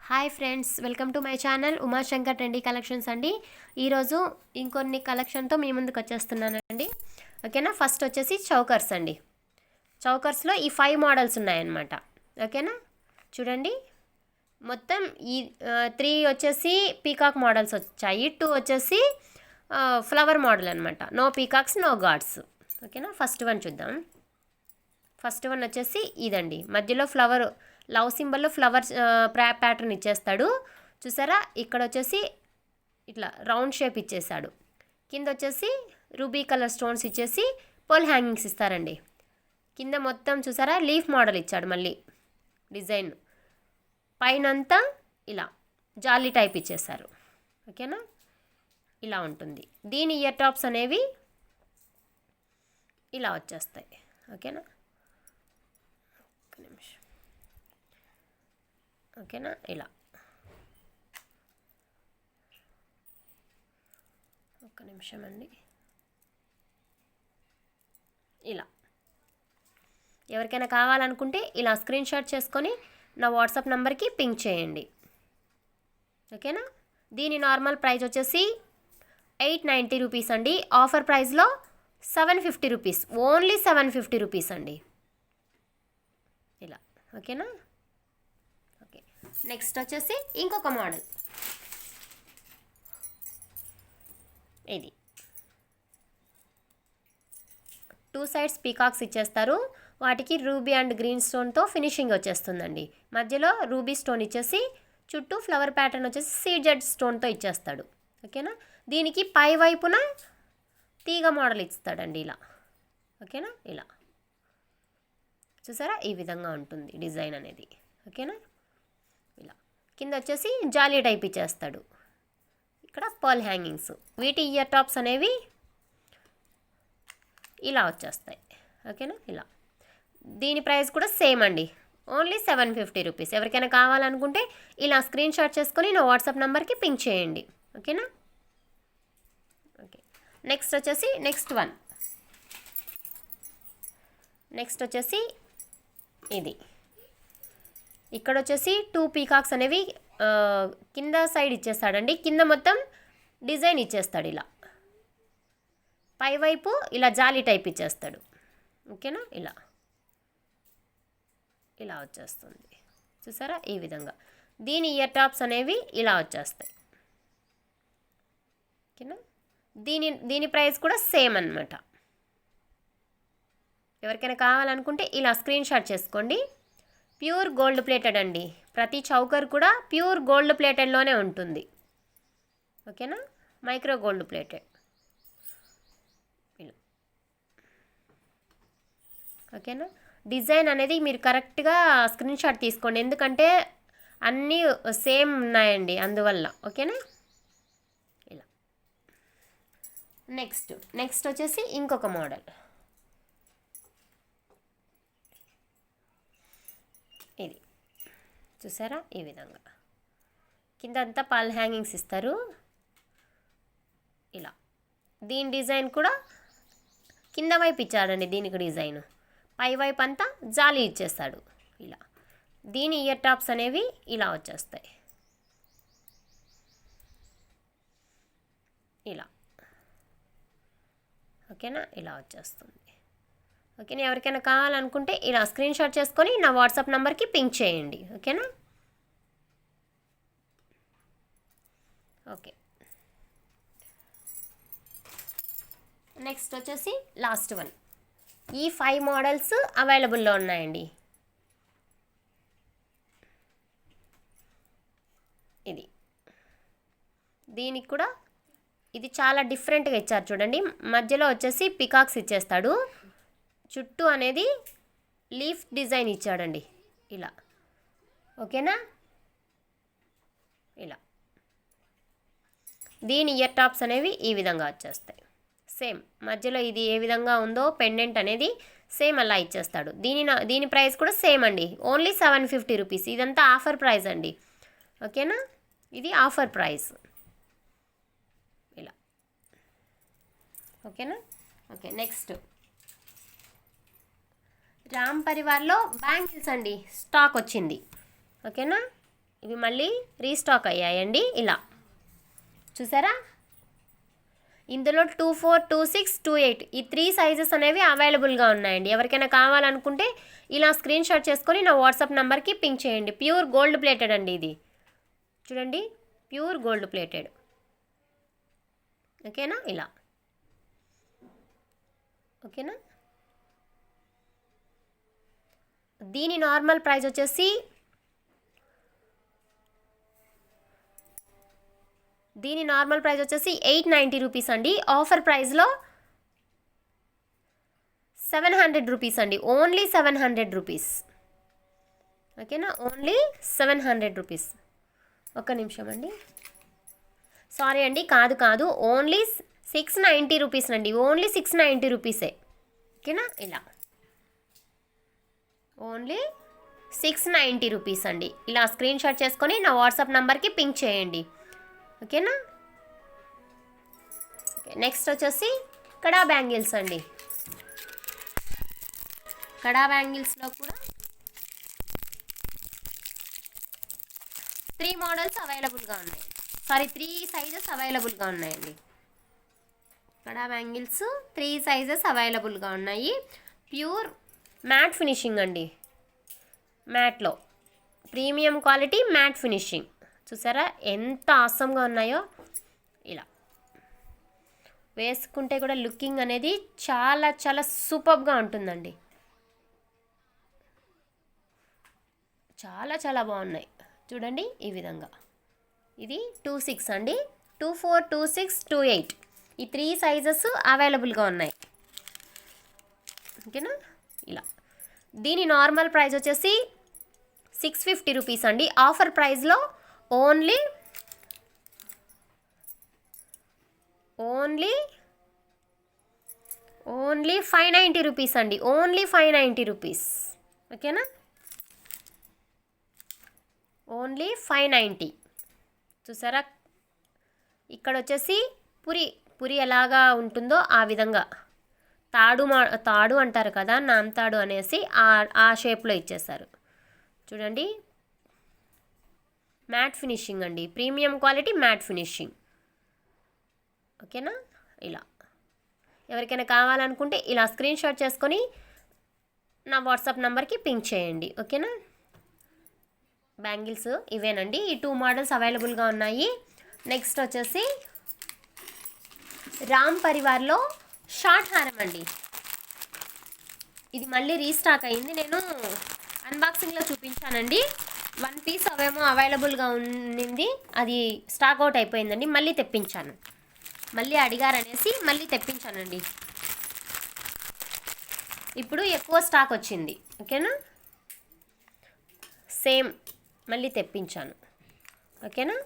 Hi friends, welcome to my channel Umashankar trendy collections అండి. ఈరోజు ఇంకొన్ని కలెక్షన్తో మీ ముందుకు వచ్చేస్తున్నానండి. ఓకేనా. ఫస్ట్ వచ్చేసి చౌకర్స్ అండి. చౌకర్స్లో ఈ 5 మోడల్స్ ఉన్నాయన్నమాట. ఓకేనా. చూడండి, మొత్తం ఈ 3 వచ్చేసి పీకాక్ మోడల్స్ వచ్చాయి, 2 వచ్చేసి ఫ్లవర్ మోడల్ అనమాట. No peacocks no gods. ఓకేనా. ఫస్ట్ వన్ చూద్దాం. ఫస్ట్ వన్ వచ్చేసి ఇదండి. మధ్యలో ఫ్లవర్, లవ్ సింబల్లో ఫ్లవర్ ప్యాటర్న్ ఇచ్చేస్తాడు. చూసారా, ఇక్కడ వచ్చేసి ఇట్లా రౌండ్ షేప్ ఇచ్చేసాడు. కింద వచ్చేసి రూబీ కలర్ స్టోన్స్ ఇచ్చేసి పోల్ హ్యాంగింగ్స్ ఇస్తారండి. కింద మొత్తం చూసారా లీఫ్ మోడల్ ఇచ్చాడు. మళ్ళీ డిజైన్ పైనంతా ఇలా జాలీ టైప్ ఇచ్చేసారు. ఓకేనా. ఇలా ఉంటుంది. దీని ఇయర్ టాప్స్ అనేవి ఇలా వచ్చేస్తాయి. ఓకేనా. ఒక నిమిషం. ఓకేనా. ఇలా ఒక్క నిమిషం అండి. ఇలా ఎవరికైనా కావాలనుకుంటే ఇలా స్క్రీన్ షాట్ చేసుకొని నా వాట్సాప్ నెంబర్కి పింక్ చేయండి. ఓకేనా. దీని నార్మల్ ప్రైస్ వచ్చేసి 890 రూపీస్ అండి. ఆఫర్ ప్రైస్లో 750 రూపీస్, ఓన్లీ 750 రూపీస్ అండి. ఇలా. ఓకేనా. ఓకే. నెక్స్ట్ వచ్చేసి ఇంకొక మోడల్. ఇది 2 సైడ్స్ పీకాక్స్ ఇచ్చేస్తారు. వాటికి రూబీ అండ్ గ్రీన్ స్టోన్తో ఫినిషింగ్ వచ్చేస్తుందండి. మధ్యలో రూబీ స్టోన్ ఇచ్చేసి చుట్టూ ఫ్లవర్ ప్యాటర్న్ వచ్చేసి సీజెడ్ స్టోన్తో ఇచ్చేస్తాడు. ఓకేనా. దీనికి పై వైపున తీగ మోడల్ ఇస్తాడండి ఇలా. ఓకేనా. ఇలా చూసారా, ఈ విధంగా ఉంటుంది డిజైన్ అనేది. ఓకేనా. ఇలా కింద వచ్చేసి జాలీ టైప్ ఇచ్చేస్తాడు. ఇక్కడ పర్ల్ హ్యాంగింగ్స్. వీటి ఇయర్ టాప్స్ అనేవి ఇలా వచ్చేస్తాయి. ఓకేనా. ఇలా దీని ప్రైస్ కూడా సేమ్ అండి, ఓన్లీ 750 రూపీస్. ఎవరికైనా కావాలనుకుంటే ఇలా స్క్రీన్ షాట్ చేసుకొని నా వాట్సాప్ నెంబర్కి పింక్ చేయండి. ఓకేనా. ఓకే. నెక్స్ట్ వచ్చేసి నెక్స్ట్ వచ్చేసి ఇది. ఇక్కడ వచ్చేసి 2 పీకాక్స్ అనేవి కింద సైడ్ ఇచ్చేస్తాడండి. కింద మొత్తం డిజైన్ ఇచ్చేస్తాడు ఇలా. పైవైపు ఇలా జాలీ టైప్ ఇచ్చేస్తాడు. ఓకేనా. ఇలా ఇలా వచ్చేస్తుంది. చూసారా, ఈ విధంగా. దీని ఇయర్ టాప్స్ అనేవి ఇలా వచ్చేస్తాయి. ఓకేనా. దీని ప్రైస్ కూడా సేమ్ అన్నమాట. ఎవరికైనా కావాలనుకుంటే ఇలా స్క్రీన్ షాట్ చేసుకోండి. ప్యూర్ గోల్డ్ ప్లేటెడ్ అండి. ప్రతి చౌకర్ కూడా ప్యూర్ గోల్డ్ ప్లేటెడ్లోనే ఉంటుంది. ఓకేనా. Micro gold plated. ఇలా. ఓకేనా. డిజైన్ అనేది మీరు కరెక్ట్గా స్క్రీన్ షాట్ తీసుకోండి, ఎందుకంటే అన్నీ సేమ్ ఉన్నాయండి అందువల్ల. ఓకేనా. ఇలా. నెక్స్ట్ వచ్చేసి ఇంకొక మోడల్. ఇది చూసారా, ఈ విధంగా కింద అంతా పాల్ హ్యాంగింగ్స్ ఇస్తారు ఇలా. దీని డిజైన్ కూడా కింద వైపు ఇచ్చాడండి. దీనికి డిజైన్ పై వైపు అంతా జాలీ ఇచ్చేస్తాడు ఇలా. దీని ఇయర్ టాప్స్ అనేవి ఇలా వచ్చేస్తాయి. ఇలా. ఓకేనా. ఇలా వచ్చేస్తుంది. ఓకేనా. ఎవరికైనా కావాలనుకుంటే ఇలా స్క్రీన్ షాట్ చేసుకొని నా వాట్సాప్ నెంబర్కి పింక్ చేయండి. ఓకేనా. ఓకే. నెక్స్ట్ వచ్చేసి లాస్ట్ వన్. ఈ 5 మోడల్స్ అవైలబుల్లో ఉన్నాయండి. ఇది దీనికి కూడా ఇది చాలా డిఫరెంట్గా ఇచ్చారు చూడండి. మధ్యలో వచ్చేసి పికాక్స్ ఇచ్చేస్తాడు. చుట్టూ అనేది లీఫ్ డిజైన్ ఇచ్చాడండి ఇలా. ఓకేనా. ఇలా. దీని ఇయర్ టాప్స్ అనేవి ఈ విధంగా వచ్చేస్తాయి. సేమ్ మధ్యలో ఇది ఏ విధంగా ఉందో పెండెంట్ అనేది సేమ్ అలా ఇచ్చేస్తాడు. దీని ప్రైస్ కూడా సేమ్ అండి, ఓన్లీ 750 రూపీస్. ఇదంతా ఆఫర్ ప్రైస్ అండి. ఓకేనా. ఇది ఆఫర్ ప్రైస్ ఇలా. ఓకేనా. ఓకే. నెక్స్ట్ రామ్ పరివార్లో బ్యాంగిల్స్ అండి స్టాక్ వచ్చింది. ఓకేనా. ఇవి మళ్ళీ రీస్టాక్ అయ్యాయండి. ఇలా చూసారా, ఇందులో 24, 26, 28 ఈ 3 సైజెస్ అనేవి అవైలబుల్గా ఉన్నాయండి. ఎవరికైనా కావాలనుకుంటే ఇలా స్క్రీన్ షాట్ చేసుకొని నా వాట్సాప్ నెంబర్కి పింక్ చేయండి. ప్యూర్ గోల్డ్ ప్లేటెడ్ అండి ఇది. చూడండి, ప్యూర్ గోల్డ్ ప్లేటెడ్. ఓకేనా, ఇలా ఓకేనా. దీని నార్మల్ ప్రైస్ వచ్చేసి దీని నార్మల్ ప్రైస్ వచ్చేసి 890 రూపీస్ అండి. ఆఫర్ ప్రైస్లో 700 రూపీస్ అండి. Only 700 rupees. ఓకేనా, ఓన్లీ 700 రూపీస్. ఒక్క నిమిషం అండి, సారీ అండి, కాదు ఓన్లీ 690 రూపీస్ అండి. ఓన్లీ 690 రూపీసే. ఓకేనా, ఇలా ఓన్లీ 690 రూపీస్ అండి. ఇలా స్క్రీన్ షాట్ చేసుకొని నా వాట్సాప్ నెంబర్కి పింక్ చేయండి. ఓకేనా. నెక్స్ట్ వచ్చేసి కడా బ్యాంగిల్స్ అండి. కడా బ్యాంగిల్స్లో కూడా 3 మోడల్స్ అవైలబుల్గా ఉన్నాయి. 3 సైజెస్ అవైలబుల్గా ఉన్నాయండి. కడా బ్యాంగిల్స్ 3 సైజెస్ అవైలబుల్గా ఉన్నాయి. ప్యూర్ మ్యాట్ ఫినిషింగ్ అండి. మ్యాట్లో ప్రీమియం క్వాలిటీ మ్యాట్ ఫినిషింగ్. చూసారా ఎంత ఆసంగా ఉన్నాయో. ఇలా వేసుకుంటే కూడా లుకింగ్ అనేది చాలా చాలా సూపర్గా ఉంటుందండి. చాలా చాలా బాగున్నాయి. చూడండి ఈ విధంగా. ఇది 26 అండి. 24, 26, 28 ఈ 3 సైజెస్ అవైలబుల్గా ఉన్నాయి. ఓకేనా, ఇలా. దీని నార్మల్ ప్రైస్ వచ్చేసి 650 రూపీస్ అండి. ఆఫర్ ప్రైస్లో ఓన్లీ 590 రూపీస్ అండి. Only 590 rupees. ఓకేనా, ఓన్లీ 590. చూసారా, ఇక్కడ వచ్చేసి పురి ఎలాగా ఉంటుందో ఆ విధంగా తాడు అంటారు కదా, నామ్తాడు అనేసి ఆ షేప్లో ఇచ్చేసారు. చూడండి, మ్యాట్ ఫినిషింగ్ అండి. Premium quality matte finishing. ఓకేనా, ఇలా. ఎవరికైనా కావాలనుకుంటే ఇలా స్క్రీన్ షాట్ చేసుకొని నా వాట్సాప్ నెంబర్కి పింక్ చేయండి. ఓకేనా. బ్యాంగిల్స్ ఇవేనండి. ఈ 2 మోడల్స్ అవైలబుల్గా ఉన్నాయి. నెక్స్ట్ వచ్చేసి రామ్ పరివార్లో షార్ట్ హారం అండి. ఇది మళ్ళీ రీస్టాక్ అయింది. నేను అన్బాక్సింగ్లో చూపించానండి. 1 పీస్ అవేమో అవైలబుల్గా ఉండింది, అది స్టాక్ అవుట్ అయిపోయిందండి. మళ్ళీ తెప్పించాను. మళ్ళీ అడిగారనేసి మళ్ళీ తెప్పించానండి. ఇప్పుడు ఎక్కువ స్టాక్ వచ్చింది. ఓకేనా, సేమ్ మళ్ళీ తెప్పించాను. ఓకేనా,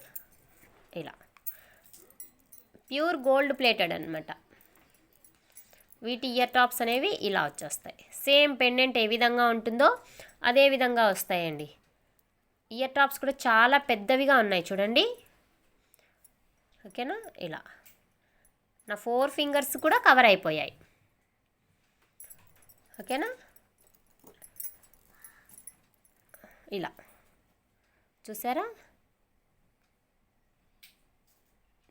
ఇలా ప్యూర్ గోల్డ్ ప్లేటెడ్ అనమాట. వీటి ఇయర్ టాప్స్ అనేవి ఇలా వచ్చేస్తాయి. సేమ్ పెండెంట్ ఏ విధంగా ఉంటుందో అదే విధంగా వస్తాయండి. ఇయర్ టాప్స్ కూడా చాలా పెద్దవిగా ఉన్నాయి చూడండి. ఓకేనా, ఇలా నా 4 ఫింగర్స్ కూడా కవర్ అయిపోయాయి. ఓకేనా, ఇలా చూసారా.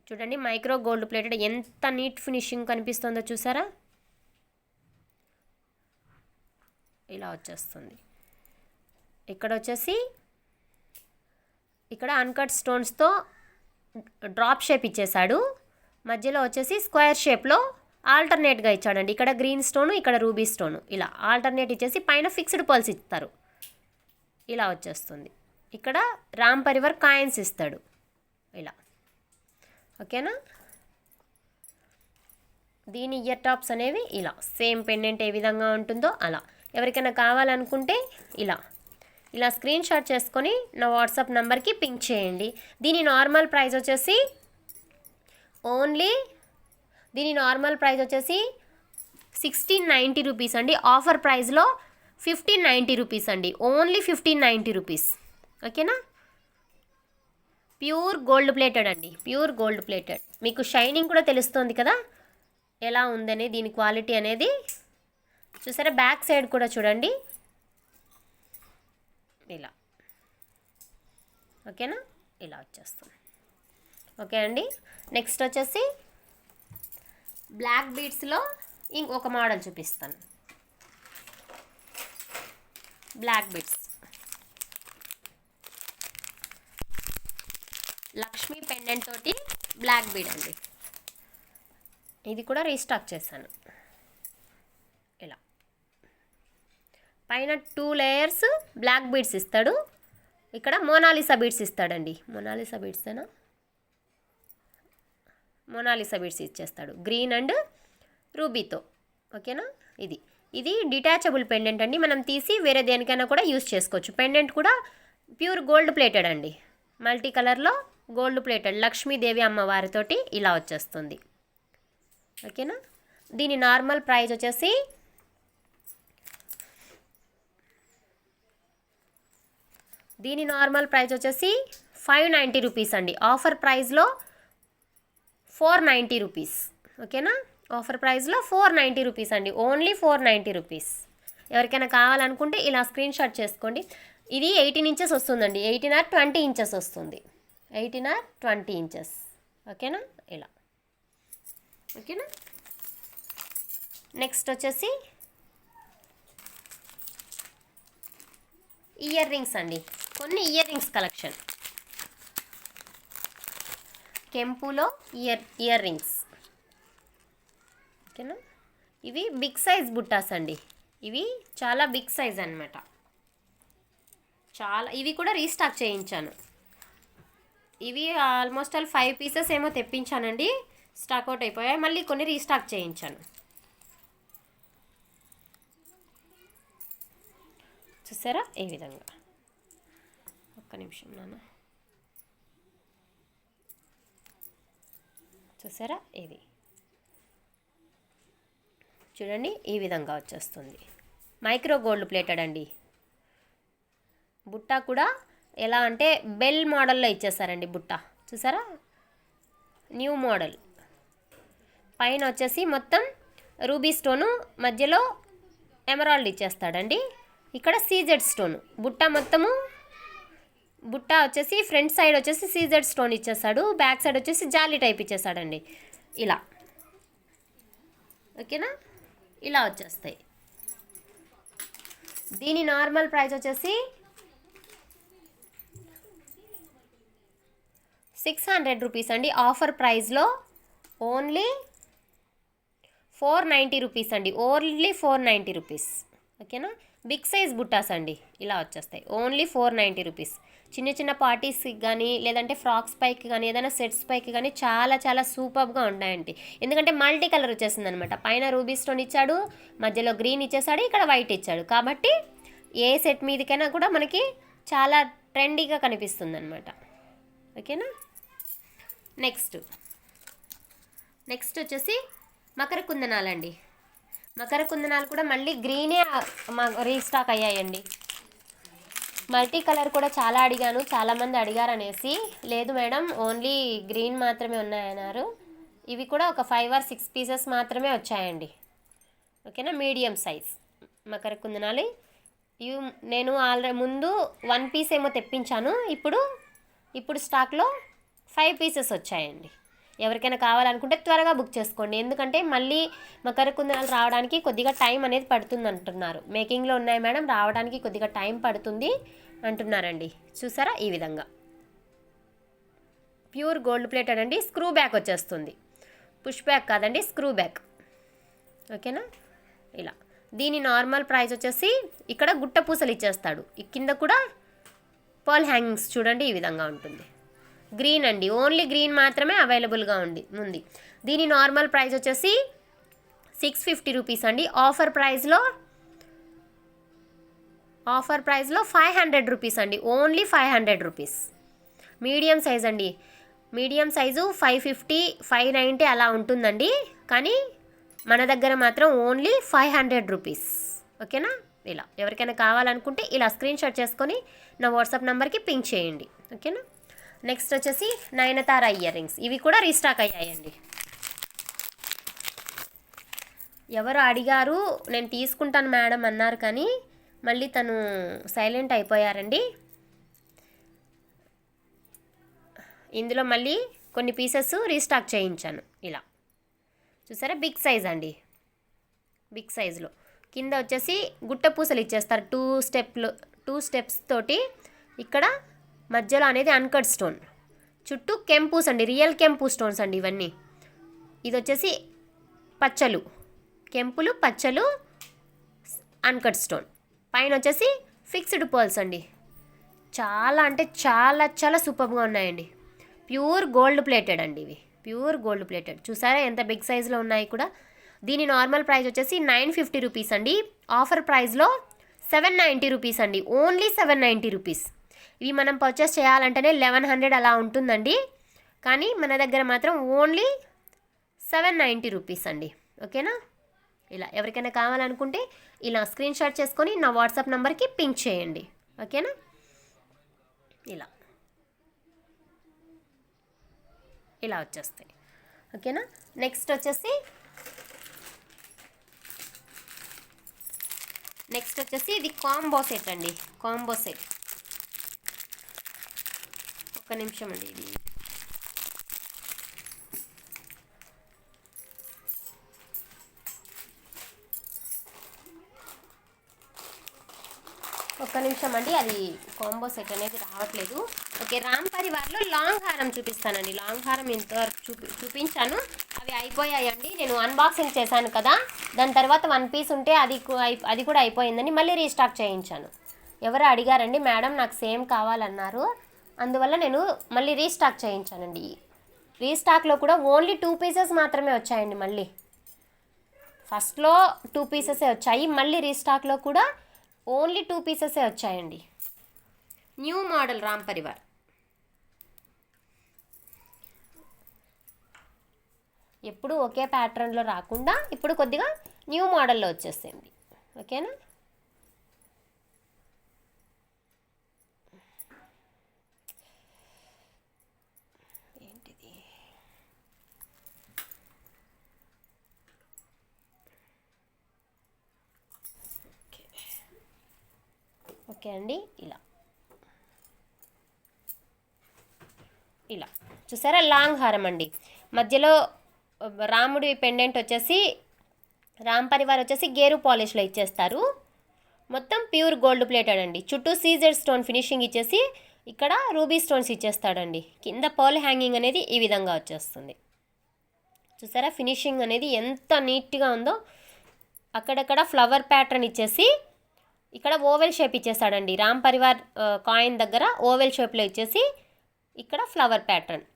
చూడండి, మైక్రో గోల్డ్ ప్లేటెడ్ ఎంత నీట్ ఫినిషింగ్ కనిపిస్తుందో చూసారా. ఇలా వచ్చేస్తుంది. ఇక్కడ వచ్చేసి ఇక్కడ అన్కట్ స్టోన్స్తో డ్రాప్ షేప్ ఇచ్చేసాడు. మధ్యలో వచ్చేసి స్క్వేర్ షేప్లో ఆల్టర్నేట్గా ఇచ్చాడండి. ఇక్కడ గ్రీన్ స్టోను, ఇక్కడ రూబీ స్టోను, ఇలా ఆల్టర్నేట్ ఇచ్చేసి పైన ఫిక్స్డ్ పర్ల్స్ ఇస్తారు. ఇలా వచ్చేస్తుంది. ఇక్కడ రామ్ పరివార్ కాయిన్స్ ఇస్తాడు ఇలా. ఓకేనా, దీని ఇయర్ టాప్స్ అనేవి ఇలా సేమ్ పెండెంట్ ఏ విధంగా ఉంటుందో అలా. ఎవరికైనా కావాలనుకుంటే ఇలా స్క్రీన్ షాట్ చేసుకొని నా వాట్సాప్ నెంబర్కి పింక్ చేయండి. దీని నార్మల్ ప్రైస్ వచ్చేసి 1690 రూపీస్ అండి. ఆఫర్ ప్రైస్లో 1590 రూపీస్ అండి. Only 1590 rupees. ఓకేనా, ప్యూర్ గోల్డ్ ప్లేటెడ్ అండి. Pure gold plated. మీకు షైనింగ్ కూడా తెలుస్తుంది కదా ఎలా ఉందని, దీని క్వాలిటీ అనేది. చూసారా, బ్యాక్ సైడ్ కూడా చూడండి ఇలా. ఓకేనా, ఇలా వచ్చేస్తుంది. ఓకే అండి. నెక్స్ట్ వచ్చేసి బ్లాక్ బీడ్స్లో ఇంకొక మోడల్ చూపిస్తాను. బ్లాక్ బీడ్స్ లక్ష్మీ పెండెంట్ తోటి బ్లాక్ బీడ్ అండి. ఇది కూడా రీస్టాక్ చేశాను. ఇలా పైన 2 లేయర్స్ బ్లాక్ బీడ్స్ ఇస్తాడు. ఇక్కడ మోనాలిసా బీడ్స్ ఇస్తాడండి. మోనాలిసా బీడ్సేనా, మోనాలిసా బీడ్స్ ఇచ్చేస్తాడు గ్రీన్ అండ్ రూబీతో. ఓకేనా, ఇది డిటాచబుల్ పెండెంట్ అండి. మనం తీసి వేరే దేనికైనా కూడా యూస్ చేసుకోవచ్చు. పెండెంట్ కూడా ప్యూర్ గోల్డ్ ప్లేటెడ్ అండి. మల్టీ కలర్లో గోల్డ్ ప్లేటెడ్ లక్ష్మీదేవి అమ్మవారితోటి ఇలా వచ్చేస్తుంది. ఓకేనా, దీని నార్మల్ ప్రైస్ వచ్చేసి ₹590 రూపీస్ అండి. ఆఫర్ ప్రైస్లో 490 రూపీస్. ఓకేనా, ఆఫర్ ప్రైస్లో 490 రూపీస్ అండి. Only 490 rupees. ఎవరికైనా కావాలనుకుంటే ఇలా స్క్రీన్ షాట్ చేసుకోండి. ఇది 18 ఇంచెస్ వస్తుందండి. 18 or 20 ఇంచెస్ వస్తుంది. 18 or 20 ఇంచెస్. ఓకేనా, ఇలా. ఓకేనా, నెక్స్ట్ వచ్చేసి ఇయర్ రింగ్స్ అండి. కొన్ని ఇయర్ రింగ్స్ కలెక్షన్. కెంపులో ఇయర్ రింగ్స్. ఓకేనా, ఇవి బిగ్ సైజ్ బుట్టాస్ అండి. ఇవి చాలా బిగ్ సైజ్ అన్నమాట. ఇవి కూడా రీస్టాక్ చేయించాను. ఇవి ఆల్మోస్ట్ 5 పీసెస్ ఏమో తెప్పించానండి. స్టాక్ అవుట్ అయిపోయాయి. మళ్ళీ కొన్ని రీస్టాక్ చేయించాను. చూసారా ఏ విధంగా. ఒక్క నిమిషం నాన్న. చూసారా, ఇది చూడండి ఈ విధంగా వచ్చేస్తుంది. మైక్రో గోల్డ్ ప్లేటెడ్ అండి. బుట్ట కూడా ఎలా అంటే బెల్ మోడల్లో ఇచ్చేసారండి బుట్ట. చూసారా, న్యూ మోడల్. పైన వచ్చేసి మొత్తం రూబీ స్టోను, మధ్యలో ఎమరాల్డ్ ఇచ్చేస్తాడండి. ఇక్కడ సీజెడ్ స్టోన్. బుట్ట వచ్చేసి ఫ్రంట్ సైడ్ వచ్చేసి సీజెడ్ స్టోన్ ఇచ్చేస్తాడు. బ్యాక్ సైడ్ వచ్చేసి జాలీ టైప్ ఇచ్చేస్తాడండి. ఇలా. ఓకేనా, ఇలా వచ్చేస్తాయి. దీని నార్మల్ ప్రైస్ వచ్చేసి 600 రూపీస్ అండి. ఆఫర్ ప్రైస్లో ఓన్లీ 490 రూపీస్ అండి. Only 490 rupees. ఓకేనా, బిగ్ సైజ్ బుట్టాస్ అండి. ఇలా వచ్చేస్తాయి. Only 490 rupees. చిన్న చిన్న పార్టీస్కి కానీ లేదంటే ఫ్రాక్స్ పైకి కానీ ఏదైనా సెట్స్ పైకి కానీ చాలా చాలా సూపర్గా ఉంటాయండి. ఎందుకంటే మల్టీ కలర్ వచ్చేసింది అనమాట. పైన రూబీ స్టోన్ ఇచ్చాడు, మధ్యలో గ్రీన్ ఇచ్చేసాడు, ఇక్కడ వైట్ ఇచ్చాడు. కాబట్టి ఏ సెట్ మీదకైనా కూడా మనకి చాలా ట్రెండీగా కనిపిస్తుంది అనమాట. ఓకేనా, నెక్స్ట్ వచ్చేసి మకర కుందనాలండి. మకర కుందనాలు కూడా మళ్ళీ గ్రీనే రీస్టాక్ అయ్యాయండి. మల్టీ కలర్ కూడా చాలా అడిగాను, చాలామంది అడిగారు అనేసి. లేదు మేడం ఓన్లీ గ్రీన్ మాత్రమే ఉన్నాయన్నారు. ఇవి కూడా ఒక 5 or 6 పీసెస్ మాత్రమే వచ్చాయండి. ఓకేనా, మీడియం సైజ్ మకర కుందనాలు. ఇవి నేను ముందు 1 పీస్ ఏమో తెప్పించాను. ఇప్పుడు స్టాక్లో 5 పీసెస్ వచ్చాయండి. ఎవరికైనా కావాలనుకుంటే త్వరగా బుక్ చేసుకోండి. ఎందుకంటే మళ్ళీ మకర కుందనాలు రావడానికి కొద్దిగా టైం అనేది పడుతుంది అంటున్నారు. మేకింగ్లో ఉన్నాయి మేడం, రావడానికి కొద్దిగా టైం పడుతుంది అంటున్నారండి. చూసారా ఈ విధంగా ప్యూర్ గోల్డ్ ప్లేటెడ్ అండి. స్క్రూ బ్యాక్ వచ్చేస్తుంది. పుష్ బ్యాక్ కాదండి, స్క్రూ బ్యాక్. ఓకేనా, ఇలా. దీని నార్మల్ ప్రైస్ వచ్చేసి ఇక్కడ గుట్ట పూసలు ఇచ్చేస్తాడు. కింద కూడా పర్ల్ హ్యాంగింగ్స్ చూడండి ఈ విధంగా ఉంటుంది. గ్రీన్ అండి. ఓన్లీ గ్రీన్ మాత్రమే అవైలబుల్గా ఉంది. దీని నార్మల్ ప్రైస్ వచ్చేసి 650 రూపీస్ అండి. ఆఫర్ ప్రైస్లో 500 రూపీస్ అండి. Only 500 rupees. మీడియం సైజ్ అండి. మీడియం సైజు 550, 590 అలా ఉంటుందండి. కానీ మన దగ్గర మాత్రం ఓన్లీ 500 రూపీస్. ఓకేనా, ఇలా. ఎవరికైనా కావాలనుకుంటే ఇలా స్క్రీన్ షాట్ చేసుకొని నా వాట్సాప్ నెంబర్కి పింక్ చేయండి. ఓకేనా, నెక్స్ట్ వచ్చేసి నయనతార ఇయర్ రింగ్స్. ఇవి కూడా రీస్టాక్ అయ్యాయండి. ఎవరు అడిగారు, నేను తీసుకుంటాను మేడం అన్నారు, కానీ మళ్ళీ తను సైలెంట్ అయిపోయారండి. ఇందులో మళ్ళీ కొన్ని పీసెస్ రీస్టాక్ చేయించాను. ఇలా చూసారా, బిగ్ సైజ్ అండి, బిగ్ సైజులో. కింద వచ్చేసి గుట్ట పూసలు ఇచ్చేస్తారు 2 స్టెప్స్ తోటి. ఇక్కడ మధ్యలో అనేది అన్కట్ స్టోన్, చుట్టూ కెంపూస్ అండి, రియల్ కెంపు స్టోన్స్ అండి ఇవన్నీ. ఇది వచ్చేసి పచ్చలు, కెంపులు పచ్చలు, అన్కట్ స్టోన్. పైన వచ్చేసి ఫిక్స్డ్ పర్ల్స్ అండి. చాలా అంటే చాలా చాలా సూపర్గా ఉన్నాయండి. ప్యూర్ గోల్డ్ ప్లేటెడ్ అండి ఇవి, ప్యూర్ గోల్డ్ ప్లేటెడ్. చూసారా ఎంత బిగ్ సైజులో ఉన్నాయి కూడా. దీని నార్మల్ ప్రైస్ వచ్చేసి 950 రూపీస్ అండి. ఆఫర్ ప్రైస్లో 790 రూపీస్ అండి, ఓన్లీ 790 రూపీస్. ఇవి మనం పర్చేస్ చేయాలంటేనే 1100 అలా ఉంటుందండి, కానీ మన దగ్గర మాత్రం ఓన్లీ 790 రూపీస్ అండి. ఓకేనా? ఇలా ఎవరికైనా కావాలనుకుంటే ఇలా స్క్రీన్ షాట్ చేసుకొని నా వాట్సాప్ నెంబర్కి పింక్ చేయండి. ఓకేనా? ఇలా వచ్చేస్తాయి. ఓకేనా? నెక్స్ట్ వచ్చేసి ఇది కాంబో సెట్ అండి, కాంబో సెట్. ఒక్క నిమిషం అండి, ఇది ఒక్క నిమిషం అండి, అది కాంబో సెట్ అనేది రావట్లేదు. ఓకే, రామ్ పరివార్లో లాంగ్ హారం చూపిస్తానండి. లాంగ్ హారం ఇంతవరకు చూపించాను, అవి అయిపోయాయండి. నేను అన్బాక్సింగ్ చేశాను కదా, దాని తర్వాత 1 పీస్ ఉంటే అది కూడా అయిపోయిందని మళ్ళీ రీస్టాక్ చేయించాను. ఎవరు అడిగారండి, మేడం నాకు సేమ్ కావాలన్నారు, అందువల్ల నేను మళ్ళీ రీస్టాక్ చేయించానండి. రీస్టాక్లో కూడా ఓన్లీ 2 పీసెస్ మాత్రమే వచ్చాయండి. మళ్ళీ ఫస్ట్లో 2 పీసెసే వచ్చాయి, మళ్ళీ రీస్టాక్లో కూడా ఓన్లీ 2 పీసెసే వచ్చాయండి. New model Ram Parivar. ఎప్పుడు ఒకే ప్యాటర్న్లో రాకుండా ఇప్పుడు కొద్దిగా న్యూ మోడల్లో వచ్చేసింది. ఓకేనా? ఏంటిది? ఓకే అండి, ఇలా చూసారా, లాంగ్ హారం అండి. మధ్యలో రాముడి పెండెంట్ వచ్చేసి రామ్ పరివార్ వచ్చేసి గేరు పాలిష్లో ఇచ్చేస్తారు. మొత్తం ప్యూర్ గోల్డ్ ప్లేటెడ్ అండి. చుట్టూ సీజెడ్ స్టోన్ ఫినిషింగ్ ఇచ్చేసి ఇక్కడ రూబీ స్టోన్స్ ఇచ్చేస్తాడండి. కింద పర్ల్ హ్యాంగింగ్ అనేది ఈ విధంగా వచ్చేస్తుంది. చూసారా ఫినిషింగ్ అనేది ఎంత నీట్గా ఉందో. అక్కడక్కడ ఫ్లవర్ ప్యాటర్న్ ఇచ్చేసి ఇక్కడ ఓవెల్ షేప్ ఇచ్చేస్తాడండి. రామ్ పరివార్ కాయిన్ దగ్గర ఓవెల్ షేప్లో ఇచ్చేసి ఇక్కడ ఫ్లవర్ ప్యాటర్న్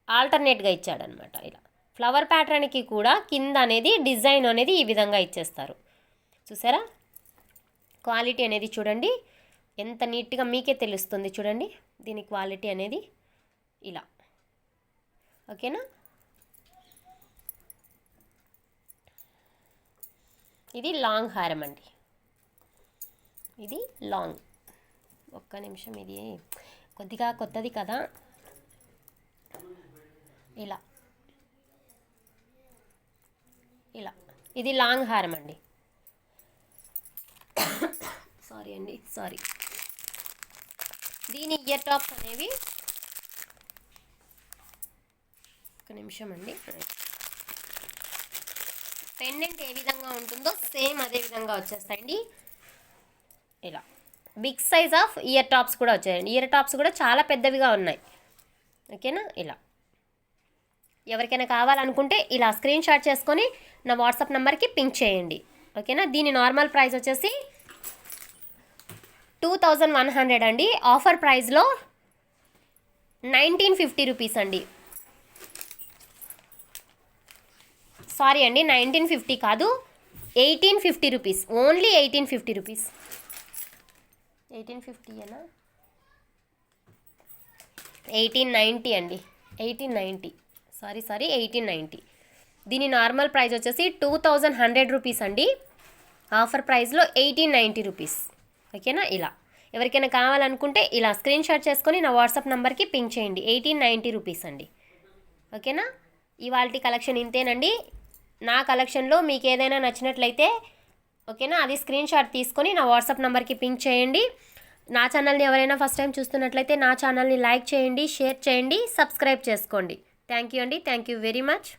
ఆల్టర్నేట్గా ఇచ్చాడనమాట. ఇలా ఫ్లవర్ ప్యాటర్న్కి కూడా కింద అనేది డిజైన్ అనేది ఈ విధంగా ఇచ్చేస్తారు. చూసారా క్వాలిటీ అనేది చూడండి ఎంత నీట్గా మీకే తెలుస్తుంది. చూడండి దీని క్వాలిటీ అనేది ఇలా. ఓకేనా? ఇది లాంగ్ హారం అండి, ఇది లాంగ్. ఒక్క నిమిషం, ఇది కొద్దిగా కొత్తది కదా. ఇలా ఇది లాంగ్ హారం అండి. సారీ. దీని ఇయర్ టాప్స్ అనేవి ఒక నిమిషం అండి. పెండెంట్ ఏ విధంగా ఉంటుందో సేమ్ అదే విధంగా వచ్చేస్తాయండి. ఇలా big size of ear tops కూడా వచ్చాయండి. ఇయర్ టాప్స్ కూడా చాలా పెద్దవిగా ఉన్నాయి. ఓకేనా? ఇలా ఎవరికైనా కావాలనుకుంటే ఇలా స్క్రీన్ షాట్ చేసుకొని నా వాట్సాప్ నెంబర్కి పింక్ చేయండి. ఓకేనా? దీని నార్మల్ ప్రైస్ వచ్చేసి 2100 అండి. ఆఫర్ ప్రైస్లో 1950 రూపీస్ అండి. సారీ అండి, 1950 కాదు, 1850 రూపీస్. Only 1850 rupees. 1850 ఏనా? 1890 అండి. 1890 సారీ 1890. దీని నార్మల్ ప్రైస్ వచ్చేసి 2100 రూపీస్ అండి. ఆఫర్ ప్రైస్లో 1890 రూపీస్. ఓకేనా? ఇలా ఎవరికైనా కావాలనుకుంటే ఇలా స్క్రీన్ షాట్ చేసుకొని నా వాట్సాప్ నెంబర్కి పింక్ చేయండి. 1890 రూపీస్ అండి. ఓకేనా? ఇవాల్టి కలెక్షన్ ఇంతేనండి. నా కలెక్షన్లో మీకు ఏదైనా నచ్చినట్లయితే ఓకేనా అది స్క్రీన్ షాట్ తీసుకొని నా వాట్సాప్ నెంబర్కి పింక్ చేయండి. నా ఛానల్ని ఎవరైనా ఫస్ట్ టైం చూస్తున్నట్లయితే నా ఛానల్ని లైక్ చేయండి, షేర్ చేయండి, సబ్స్క్రైబ్ చేసుకోండి. థ్యాంక్ యూ అండి. Thank you very much.